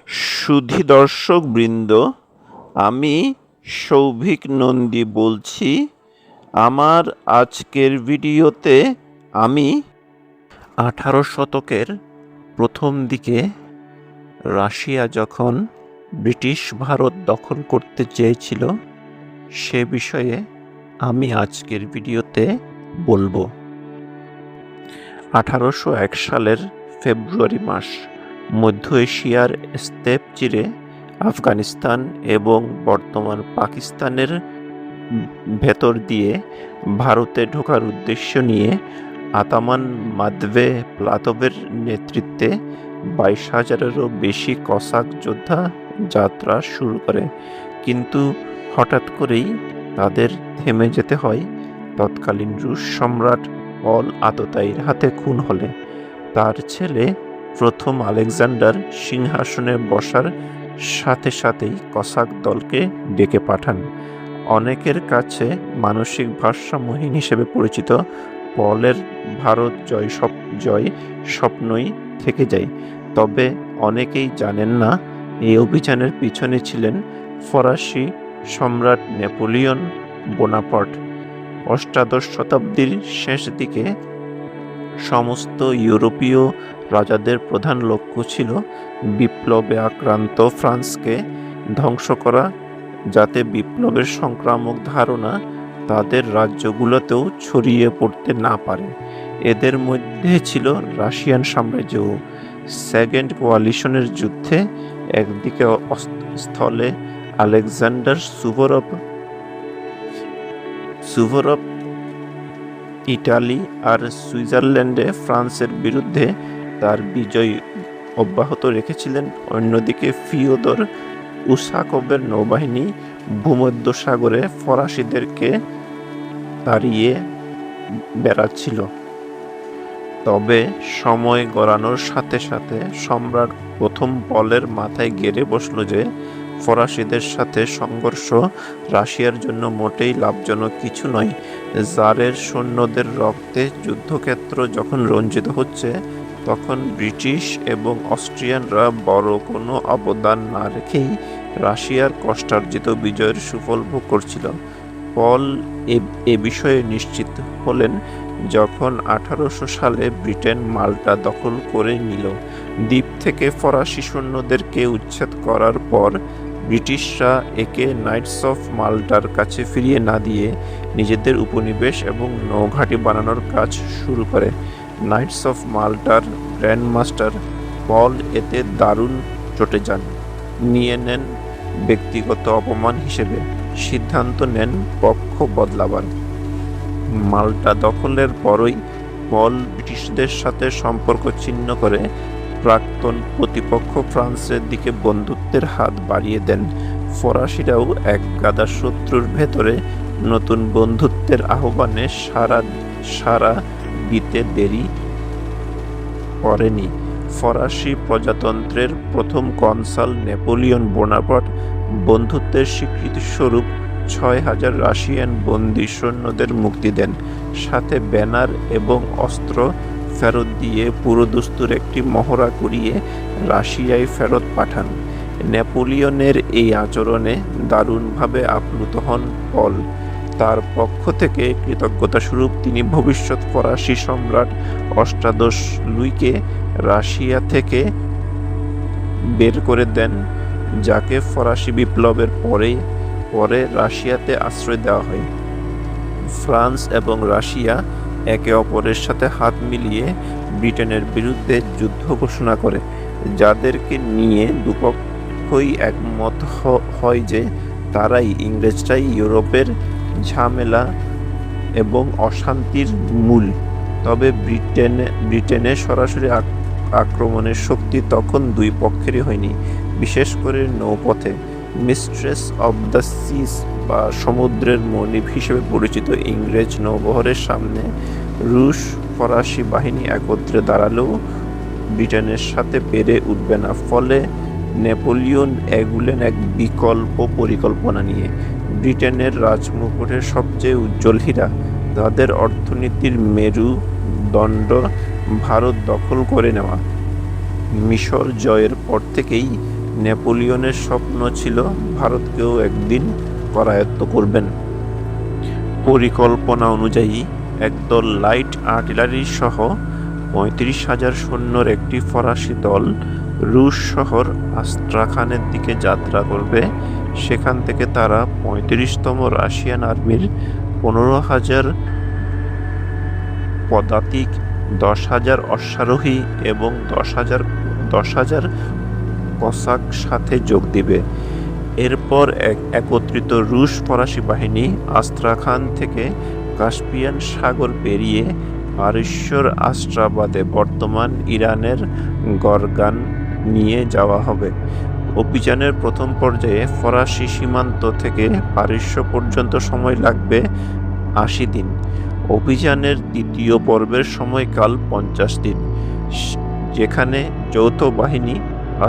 সুধী দর্শক বৃন্দ, আমি সৌভিক নন্দী বলছি। আমার আজকের ভিডিওতে আমি 18 শতকের প্রথম দিকে রাশিয়া যখন ব্রিটিশ ভারত দখল করতে চেয়েছিল সে বিষয়ে আমি আজকের ভিডিওতে বলবো। 1801 সালের ফেব্রুয়ারি মাস মধ্য এশিয়ার স্টেপ চিরে আফগানিস্তান এবং বর্তমান পাকিস্তানের ভেতর দিয়ে ভারতে ঢোকার উদ্দেশ্য নিয়ে আতামান মাদভে প্লাতভের নেতৃত্বে 22,000-এরও বেশি কসাক যোদ্ধা যাত্রা শুরু করে, কিন্তু হঠাৎ করেই তাদের থেমে যেতে হয় তৎকালীন রুশ সম্রাট পল আততায়ীর হাতে খুন হলে। তার ছেলে প্রথম আলেকজান্ডার সিংহাসনে বসার সাথে সাথেই কসাক দলকে ডেকে পাঠান। অনেকের কাছে মানসিক ভারসাম্যহীন হিসেবে পরিচিত পলের ভারত জয় স্বপ্নই থেকে যায়। তবে অনেকেই জানেন না এই অভিযানের পিছনে ছিলেন ফরাসি সম্রাট নেপোলিয়ন বোনাপার্ট। অষ্টাদশ শতাব্দীর শেষ দিকে সমস্ত ইউরোপীয় রাজাদের প্রধান লক্ষ্য ছিল বিপ্লবে আক্রান্ত ফ্রান্সকে ধ্বংস করা, যাতে বিপ্লবের সংক্রামক ধারণা তাদের রাজ্যগুলোতেও ছড়িয়ে পড়তে না পারে। এদের মধ্যে ছিল রাশিয়ান সাম্রাজ্য। সেকেন্ড কোয়ালিশনের যুদ্ধে একদিকে স্থলে আলেকজান্ডার সুভরভ ইটালি আর সুইজারল্যান্ডে ফ্রান্সের বিরুদ্ধে তার বিজয় অব্যাহত রেখেছিলেন। অন্যদিকে ফিওদর উসাকভের নৌবাহিনী ভূমধ্যসাগরে ফরাসিদেরকে তাড়িয়ে বেড়াচ্ছিল। তবে সময় গড়ানোর সাথে সাথে সম্রাট প্রথম পলের মাথায় গেড়ে বসল যে ফরাসিদের সাথে সংঘর্ষ রাশিয়ার জন্য মোটেই লাভজনক কিছু নয়। জারের সৈন্যদের রক্তে যুদ্ধক্ষেত্র যখন রঞ্জিত হচ্ছে, তখন ব্রিটিশ এবং অস্ট্রিয়ানরা বড় কোনো অবদান না রেখেই রাশিয়ার কষ্টার্জিত বিজয়ের সুফল ভোগ করছিল। পল এ বিষয়ে নিশ্চিত হলেন যখন 1800 সালে ব্রিটেন মাল্টা দখল করে নিল। দ্বীপ থেকে ফরাসি সৈন্যদেরকে উচ্ছেদ করার পর ব্রিটিশরা একে নাইটস অফ মাল্টার কাছে ফিরিয়ে না দিয়ে নিজেদের উপনিবেশ এবং নৌঘাঁটি বানানোর কাজ শুরু করে। নাইটস অফ মাল্টার গ্র্যান্ডমাস্টার পল এতে দারুণ চটে যান, নিয়ে নেন ব্যক্তিগত অপমান হিসেবে, সিদ্ধান্ত নেন পক্ষ বদলাবার। মাল্টা দখলের পরই পল ব্রিটিশদের সাথে সম্পর্ক ছিন্ন করে প্রাক্তন প্রতিপক্ষ ফ্রান্সের দিকে বন্ধুত্বের হাত বাড়িয়ে দেন। ফরাসিরাও এক গাদা শত্রুর ভেতরে নতুন বন্ধুত্বের আহ্বানে সাড়া দিতে দেরি করেনি। ফরাসি প্রজাতন্ত্রের প্রথম কনসাল নেপোলিয়ন বোনাপার্ট বন্ধুত্বের স্বীকৃতিস্বরূপ 6,000 রাশিয়ান বন্দী সৈন্যদের মুক্তি দেন, সাথে ব্যানার এবং অস্ত্র ফেরত দিয়ে পুরোদস্তুর একটি মহড়া করিয়ে রাশিয়ায় ফেরত পাঠান। নেপোলিয়নের এই আচরণে দারুণভাবে আপ্লুত হন পল। তার পক্ষ থেকে কৃতজ্ঞতাস্বরূপ তিনি ভবিষ্যৎ ফরাসি সম্রাট অষ্টাদশ লুইকে রাশিয়া থেকে বের করে দেন, যাকে ফরাসি বিপ্লবের পরে রাশিয়াতে আশ্রয় দেওয়া হয়। ফ্রান্স এবং রাশিয়া একে অপরের সাথে হাত মিলিয়ে ব্রিটেনের বিরুদ্ধে যুদ্ধ ঘোষণা করে, যাদেরকে নিয়ে দুপক্ষই একমত হয় যে ইংরেজরাই ইউরোপের ঝামেলা এবং অশান্তির মূল। তবে ব্রিটেনে সরাসরি আক্রমণের শক্তি তখন দুই পক্ষেরই হয়নি, বিশেষ করে নৌপথে। মিস্ট্রেস অব দ্য সিস বা সমুদ্রের মনিব হিসেবে পরিচিত ইংরেজ নৌবহরের সামনে রুশ ফরাসি বাহিনী একত্রে দাঁড়ালেও ব্রিটেনের সাথে পেরে উঠবে না। ফলে নেপোলিয়ন এগুলেন এক বিকল্প পরিকল্পনা নিয়ে। ব্রিটেনের রাজমুকুটের সবচেয়ে উজ্জ্বল হীরা, তাদের অর্থনীতির মেরুদণ্ড ভারত দখল করে নেওয়া। মিশর জয়ের পর থেকেই নেপোলিয়নের স্বপ্ন ছিল ভারতকেও একদিন করায়ত্ত করবেন। পরিকল্পনা অনুযায়ী একদল লাইট আর্টিলারি সহ ৩৫,০০০ সৈন্যর একটি ফরাসি দল রুশ শহর আস্ট্রাখানের দিকে যাত্রা করবে। সেখান থেকে তারা ৩৫তম রাশিয়ান আর্মির ১৫,০০০ পদাতিক, ১০,০০০ অশ্বারোহী এবং ১০,০০০ কসাক সাথে যোগ দিবে। এরপর একত্রিত রুশ ফরাসি বাহিনী আস্ট্রাখান থেকে কাস্পিয়ান সাগর পেরিয়ে পারস্যর আস্ট্রাবাদে, বর্তমান ইরানের গরগান নিয়ে যাওয়া হবে। অভিযানের প্রথম পর্যায়ে ফরাসি সীমান্ত থেকে পারস্য পর্যন্ত সময় লাগবে ৮০ দিন। অভিযানের দ্বিতীয় পর্বের সময়কাল ৫০ দিন, যেখানে যৌথ বাহিনী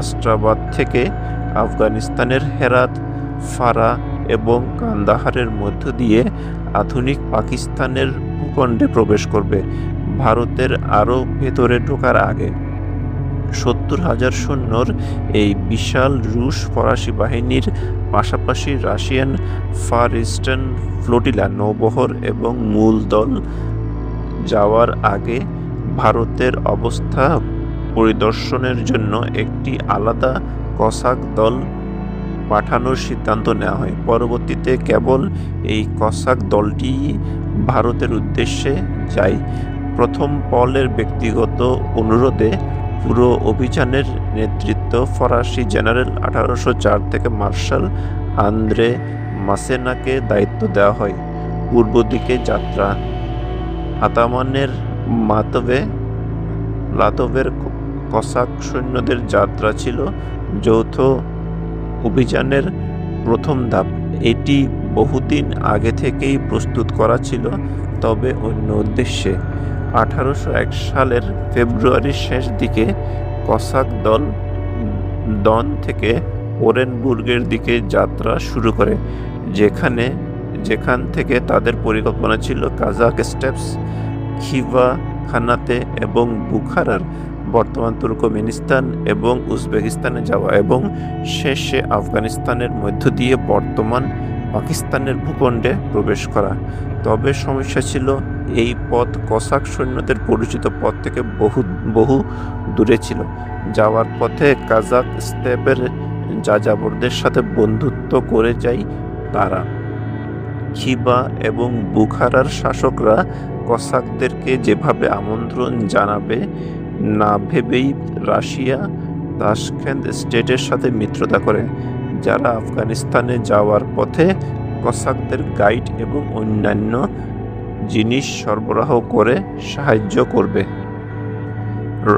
আস্ট্রাবাদ থেকে আফগানিস্তানের হেরাত, ফারা এবং কান্দাহারের মধ্য দিয়ে আধুনিক পাকিস্তানের ভূখণ্ডে প্রবেশ করবে। ভারতের আরও ভেতরে ঢোকার আগে ৭০,০০০ সৈন্যর এই বিশাল রুশ ফরাসি বাহিনীর পাশাপাশি রাশিয়ান ফার ইস্টার্ন ফ্লোটিলা নৌবহর এবং মূল দল যাওয়ার আগে ভারতের অবস্থা পরিদর্শনের জন্য একটি আলাদা কসাক দল পাঠানোর সিদ্ধান্ত নেওয়া হয়। পরবর্তীতে কেবল এই কসাক দলটিই ভারতের উদ্দেশ্যে যায়। প্রথম পলের ব্যক্তিগত অনুরোধে পুরো অভিযানের নেতৃত্ব ফরাসি জেনারেল ১৮০৪ থেকে মার্শাল আন্দ্রে মাসেনাকে দায়িত্ব দেওয়া হয়। পূর্ব দিকে যাত্রা। আতামানের লাতভের কসাক সৈন্যদের যাত্রা ছিল যৌথ অভিযানের প্রথম ধাপ। এটি বহুদিন আগে থেকেই প্রস্তুত করা ছিল, তবে অন্য উদ্দেশ্যে। ১৮০১ সালের ফেব্রুয়ারির শেষ দিকে কসাক দল দন থেকে ওরেনবুর্গের দিকে যাত্রা শুরু করে, যেখান থেকে তাদের পরিকল্পনা ছিল কাজাক স্টেপস, খিভা খানাতে এবং বুখারার, বর্তমান তুর্কমেনিস্তান এবং উজবেকিস্তানে যাওয়া এবং শেষে আফগানিস্তানের মধ্য দিয়ে বর্তমান পাকিস্তানের ভূখণ্ডে প্রবেশ করা। তবে সমস্যা ছিল, এই পথ কসাক সৈন্যদের পরিচিত পথ থেকে বহু দূরে ছিল। যাওয়ার পথে কাজাক স্টেপের যাযাবরদের সাথে বন্ধুত্ব করে যায় তারা। খিবা এবং বুখারার শাসকরা কসাকদেরকে যেভাবে আমন্ত্রণ জানাবে না ভেবেই রাশিয়া তাশকেন্দ স্টেটের সাথে মিত্রতা করে, যারা আফগানিস্তানে যাওয়ার পথে কসাকদের গাইড এবং অন্যান্য জিনিস সরবরাহ করে সাহায্য করবে।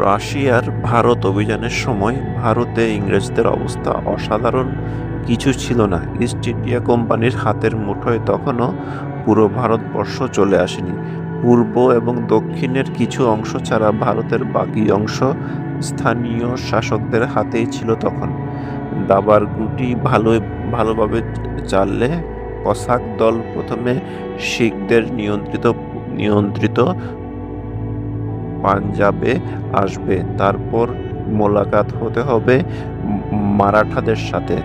রাশিয়ার ভারত অভিযানের সময় ভারতে ইংরেজদের অবস্থা অসাধারণ কিছু ছিল না। ইস্ট ইন্ডিয়া কোম্পানির হাতের মুঠোয় তখনও পুরো ভারতবর্ষ চলে আসেনি। পূর্ব এবং দক্ষিণের কিছু অংশ ছাড়া ভারতের বাকি অংশ স্থানীয় শাসকদের হাতেই ছিল তখন। দাবার গুটি ভালোভাবে চাললে কসাক দল প্রথমে শিখদের নিয়ন্ত্রিত পাঞ্জাবে আসবে, তারপর মোলাকাত হতে হবে মারাঠাদের সাথে,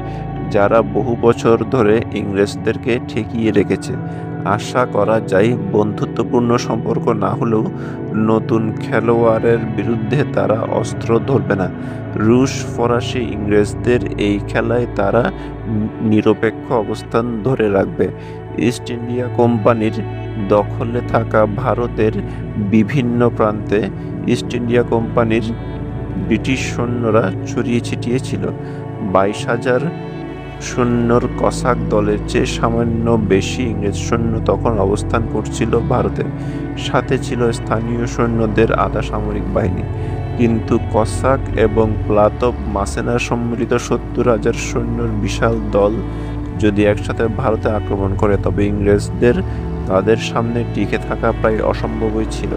যারা বহু বছর ধরে ইংরেজদেরকে ঠেকিয়ে রেখেছে। আশা করা যায় বন্ধুত্বপূর্ণ সম্পর্ক না হলেও নতুন খেলোয়াড়ের বিরুদ্ধে তারা অস্ত্র ধরবে না। রুশ, ফরাসি, ইংরেজদের এই খেলায় তারা নিরপেক্ষ অবস্থান ধরে রাখবে। ইস্ট ইন্ডিয়া কোম্পানির দখলে থাকা ভারতের বিভিন্ন প্রান্তে ইস্ট ইন্ডিয়া কোম্পানির ব্রিটিশ সৈন্যরা ছড়িয়ে ছিটিয়ে ছিল। ২২,০০০ সৈন্যর কসাক দলের চেয়ে সামান্য বেশি ইংরেজ সৈন্য তখন অবস্থান করছিল ভারতে। সাথে ছিল স্থানীয় সৈন্যদের আধা সামরিক বাহিনী। কিন্তু কসাক এবং প্লাতভ মাসেনার সম্মিলিত ৭০,০০০ সৈন্যর বিশাল দল যদি একসাথে ভারতে আক্রমণ করে, তবে ইংরেজদের তাদের সামনে টিকে থাকা প্রায় অসম্ভবই ছিল।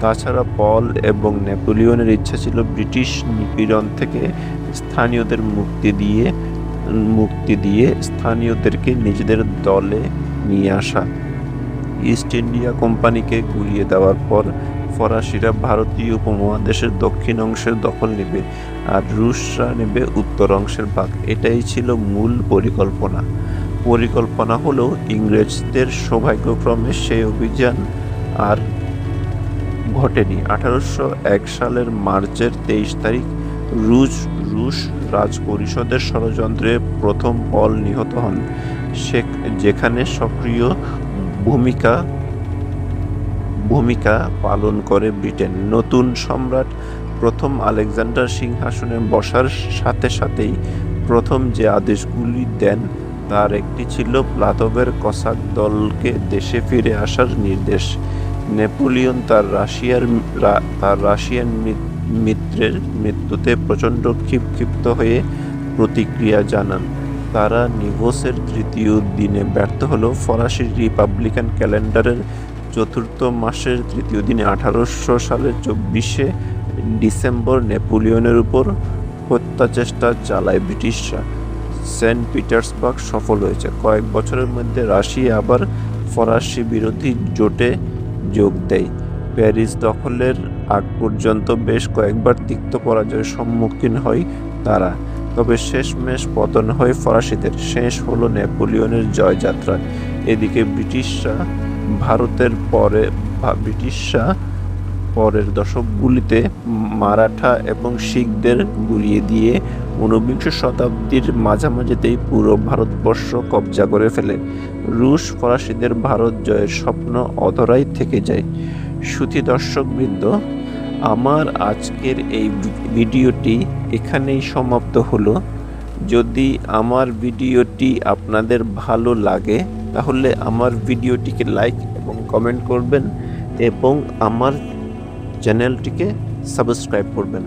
তাছাড়া পল এবং নেপোলিয়নের ইচ্ছা ছিল ব্রিটিশ নিপীড়ন থেকে স্থানীয়দের মুক্তি দিয়ে স্থানীয়দেরকে নিজেদের দলে নিয়ে আসা। ইস্ট ইন্ডিয়া কোম্পানিকে গুড়িয়ে দেওয়ার পর ফরাসিরা ভারতীয় উপমহাদেশের দক্ষিণ অংশের দখল নেবে আর রুশরা নেবে উত্তর অংশের ভাগ। এটাই ছিল মূল পরিকল্পনা হলো ইংরেজদের সৌভাগ্যক্রমে সেই অভিযান আর ঘটেনি। 1801 সালের মার্চের 23 তারিখ রুশ রাজপরিষদের ষড়যন্ত্রে প্রথম পল নিহত হন, যেখানে সক্রিয় ভূমিকা পালন করে ব্রিটেন। নতুন সম্রাট প্রথম আলেকজান্ডার সিংহাসনে বসার সাথে সাথেই প্রথম যে আদেশগুলি দেন তার একটি ছিল প্লাতভের কসাক দলকে দেশে ফিরে আসার নির্দেশ। নেপোলিয়ন তার রাশিয়ান মিত্রের মৃত্যুতে প্রচণ্ড ক্ষিপ্ত হয়ে প্রতিক্রিয়া জানান। তারা নিভোসের তৃতীয় দিনে ব্যর্থ হলেও ফরাসি রিপাবলিকান ক্যালেন্ডারের চতুর্থ মাসের তৃতীয় দিনে 1800 সালের 24শে ডিসেম্বর নেপোলিয়নের উপর হত্যাচেষ্টা চালায় ব্রিটিশরা। সেন্ট পিটার্সবার্গ সফল হয়েছে। কয়েক বছরের মধ্যে রাশিয়া আবার ফরাসি বিরোধী জোটে যোগ দেয়। প্যারিস দখলের আগ পর্যন্ত বেশ কয়েকবার তিক্ত পরাজয়ের সম্মুখীন হয় তারা, তবে শেষমেশ পতন হয় ফরাসিদের। শেষ হলো নেপোলিয়নের জয়যাত্রা। এদিকে ব্রিটিশরা পরের দশকগুলিতে মারাঠা এবং শিখদের গুড়িয়ে দিয়ে 19বিংশ শতাব্দীর মাঝামাঝিতেই পুরো ভারতবর্ষ কবজা করে ফেলে। রুশ ফরাসিদের ভারত জয়ের স্বপ্ন অধরাই থেকে যায়। সুধী দর্শকবৃন্দ, আমার আজকের এই ভিডিওটি এখানেই সমাপ্ত হলো। যদি আমার ভিডিওটি আপনাদের ভালো লাগে তাহলে আমার ভিডিওটিকে লাইক এবং কমেন্ট করবেন এবং আমার চ্যানেলটিকে সাবস্ক্রাইব করবেন।